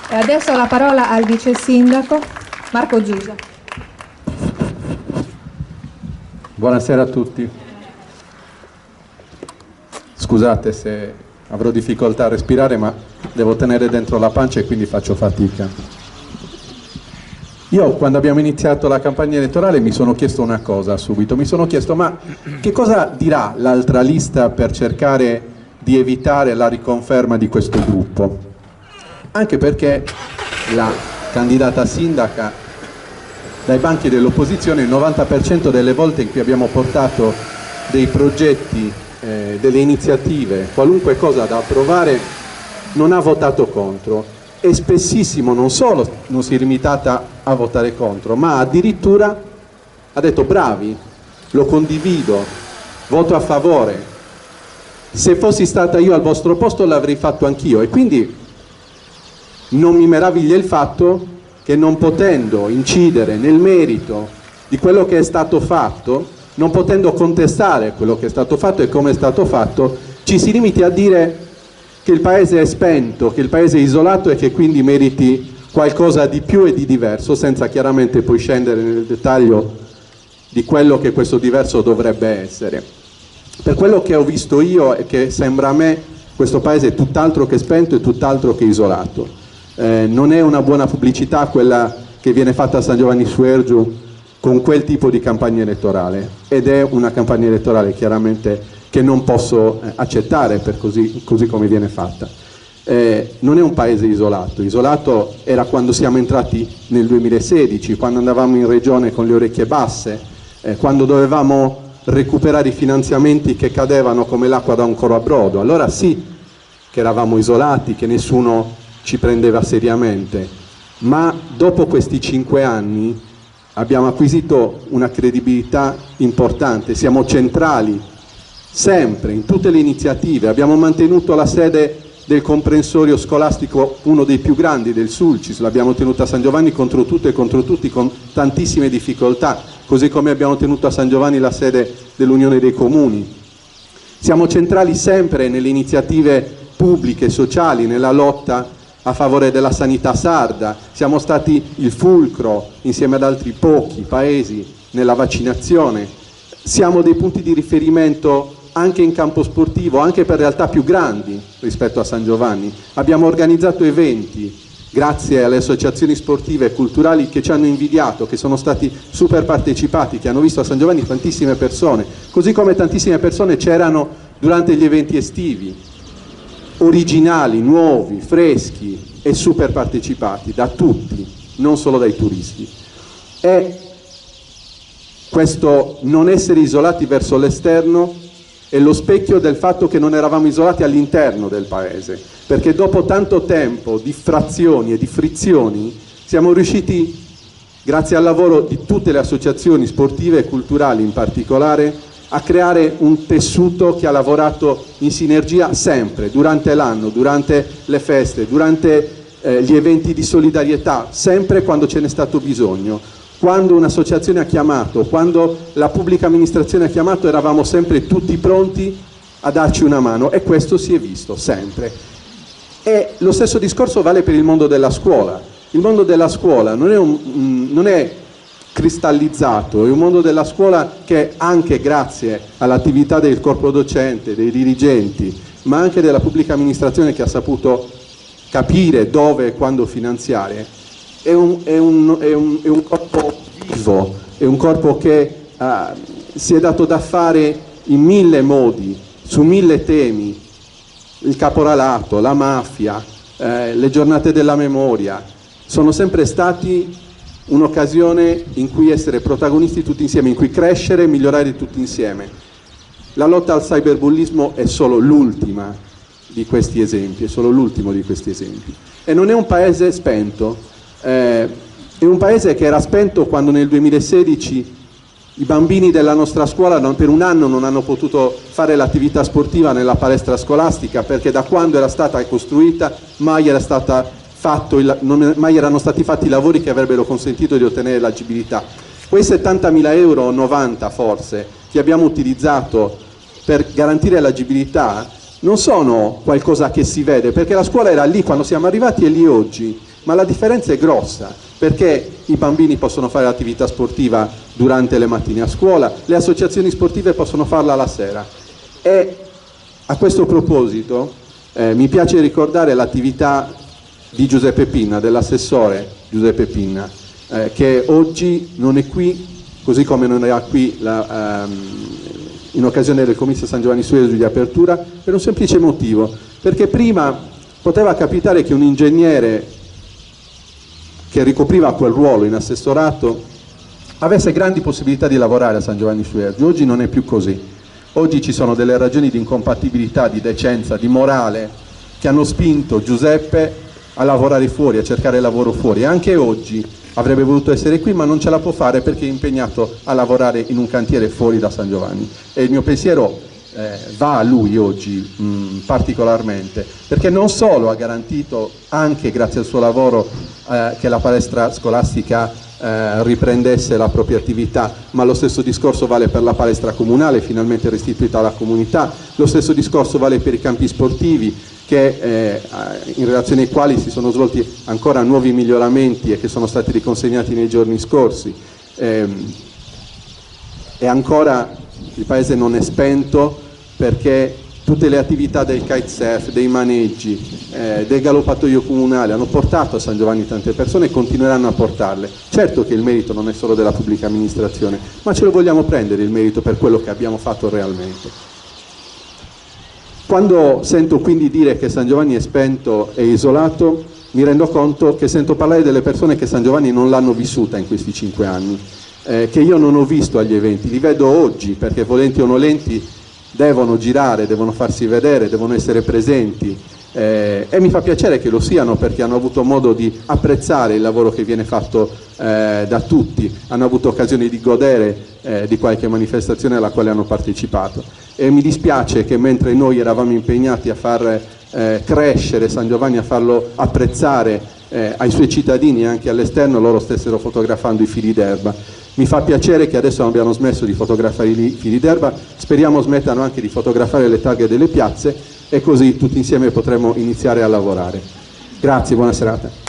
E adesso la parola al vice sindaco Marco Giusa. Buonasera a tutti. Scusate se avrò difficoltà a respirare, ma devo tenere dentro la pancia e quindi faccio fatica. Io quando abbiamo iniziato la campagna elettorale mi sono chiesto una cosa subito, mi sono chiesto ma che cosa dirà l'altra lista per cercare di evitare la riconferma di questo gruppo? Anche perché la candidata sindaca dai banchi dell'opposizione il 90% delle volte in cui abbiamo portato dei progetti, delle iniziative, qualunque cosa da approvare, non ha votato contro e spessissimo non solo non si è limitata a votare contro, ma addirittura ha detto bravi, lo condivido, voto a favore, se fossi stata io al vostro posto l'avrei fatto anch'io. E quindi non mi meraviglia il fatto che, non potendo incidere nel merito di quello che è stato fatto, non potendo contestare quello che è stato fatto e come è stato fatto, ci si limiti a dire che il paese è spento, che il paese è isolato e che quindi meriti qualcosa di più e di diverso, senza chiaramente poi scendere nel dettaglio di quello che questo diverso dovrebbe essere. Per quello che ho visto io e che sembra a me, questo paese è tutt'altro che spento e tutt'altro che isolato. Non è una buona pubblicità quella che viene fatta a San Giovanni Suergiu con quel tipo di campagna elettorale, ed è una campagna elettorale chiaramente che non posso accettare per così come viene fatta. Non è un paese isolato, isolato era quando siamo entrati nel 2016, quando andavamo in regione con le orecchie basse, quando dovevamo recuperare i finanziamenti che cadevano come l'acqua da un coro a brodo. Allora sì che eravamo isolati, che nessuno ci prendeva seriamente, ma dopo questi 5 anni abbiamo acquisito una credibilità importante, siamo centrali sempre in tutte le iniziative, abbiamo mantenuto la sede del comprensorio scolastico, uno dei più grandi del Sulcis, l'abbiamo tenuta a San Giovanni contro tutto e contro tutti con tantissime difficoltà, così come abbiamo tenuto a San Giovanni la sede dell'Unione dei Comuni. Siamo centrali sempre nelle iniziative pubbliche, sociali, nella lotta a favore della sanità sarda, siamo stati il fulcro insieme ad altri pochi paesi nella vaccinazione, siamo dei punti di riferimento anche in campo sportivo, anche per realtà più grandi rispetto a San Giovanni. Abbiamo organizzato eventi grazie alle associazioni sportive e culturali che ci hanno invidiato, che sono stati super partecipati, che hanno visto a San Giovanni tantissime persone, così come tantissime persone c'erano durante gli eventi estivi, originali, nuovi, freschi e super partecipati da tutti, non solo dai turisti. E questo non essere isolati verso l'esterno è lo specchio del fatto che non eravamo isolati all'interno del paese, perché dopo tanto tempo di frazioni e di frizioni siamo riusciti, grazie al lavoro di tutte le associazioni sportive e culturali in particolare, a creare un tessuto che ha lavorato in sinergia sempre, durante l'anno, durante le feste, durante gli eventi di solidarietà, sempre quando ce n'è stato bisogno. Quando un'associazione ha chiamato, quando la pubblica amministrazione ha chiamato, eravamo sempre tutti pronti a darci una mano, e questo si è visto sempre. E lo stesso discorso vale per il mondo della scuola. Il mondo della scuola non è cristallizzato, è un mondo della scuola che anche grazie all'attività del corpo docente, dei dirigenti, ma anche della pubblica amministrazione che ha saputo capire dove e quando finanziare, è un corpo vivo, è un corpo che si è dato da fare in 1000 modi, su 1000 temi, il caporalato, la mafia, le giornate della memoria, sono sempre stati un'occasione in cui essere protagonisti tutti insieme, in cui crescere e migliorare tutti insieme. La lotta al cyberbullismo è solo l'ultima di questi esempi, è solo l'ultimo di questi esempi. E non è un paese spento, è un paese che era spento quando nel 2016 i bambini della nostra scuola per un anno non hanno potuto fare l'attività sportiva nella palestra scolastica, perché da quando era stata costruita mai erano stati fatti i lavori che avrebbero consentito di ottenere l'agibilità. Quei 70.000 euro, 90 forse, che abbiamo utilizzato per garantire l'agibilità non sono qualcosa che si vede, perché la scuola era lì quando siamo arrivati e lì oggi, ma la differenza è grossa, perché i bambini possono fare l'attività sportiva durante le mattine a scuola, le associazioni sportive possono farla la sera. E a questo proposito mi piace ricordare l'attività di Giuseppe Pinna, dell'assessore Giuseppe Pinna, che oggi non è qui, così come non era qui in occasione del comizio San Giovanni Sueso di apertura, per un semplice motivo, perché prima poteva capitare che un ingegnere che ricopriva quel ruolo in assessorato avesse grandi possibilità di lavorare a San Giovanni Sueso. Oggi non è più così. Oggi ci sono delle ragioni di incompatibilità, di decenza, di morale che hanno spinto Giuseppe a lavorare fuori, a cercare lavoro fuori. E anche oggi avrebbe voluto essere qui, ma non ce la può fare perché è impegnato a lavorare in un cantiere fuori da San Giovanni. E il mio pensiero va a lui oggi particolarmente, perché non solo ha garantito, anche grazie al suo lavoro, che la palestra scolastica riprendesse la propria attività, ma lo stesso discorso vale per la palestra comunale, finalmente restituita alla comunità, lo stesso discorso vale per i campi sportivi, che in relazione ai quali si sono svolti ancora nuovi miglioramenti e che sono stati riconsegnati nei giorni scorsi. E ancora il paese non è spento, perché tutte le attività del kitesurf, dei maneggi, del galoppatoio comunale hanno portato a San Giovanni tante persone e continueranno a portarle. Certo che il merito non è solo della pubblica amministrazione, ma ce lo vogliamo prendere il merito per quello che abbiamo fatto realmente. Quando sento quindi dire che San Giovanni è spento e isolato, mi rendo conto che sento parlare delle persone che San Giovanni non l'hanno vissuta in questi 5 anni, che io non ho visto agli eventi, li vedo oggi perché volenti o nolenti devono girare, devono farsi vedere, devono essere presenti, e mi fa piacere che lo siano, perché hanno avuto modo di apprezzare il lavoro che viene fatto da tutti, hanno avuto occasione di godere di qualche manifestazione alla quale hanno partecipato. E mi dispiace che mentre noi eravamo impegnati a far crescere San Giovanni, a farlo apprezzare ai suoi cittadini e anche all'esterno, loro stessero fotografando i fili d'erba. Mi fa piacere che adesso abbiano smesso di fotografare i fili d'erba, speriamo smettano anche di fotografare le targhe delle piazze, e così tutti insieme potremo iniziare a lavorare. Grazie, buona serata.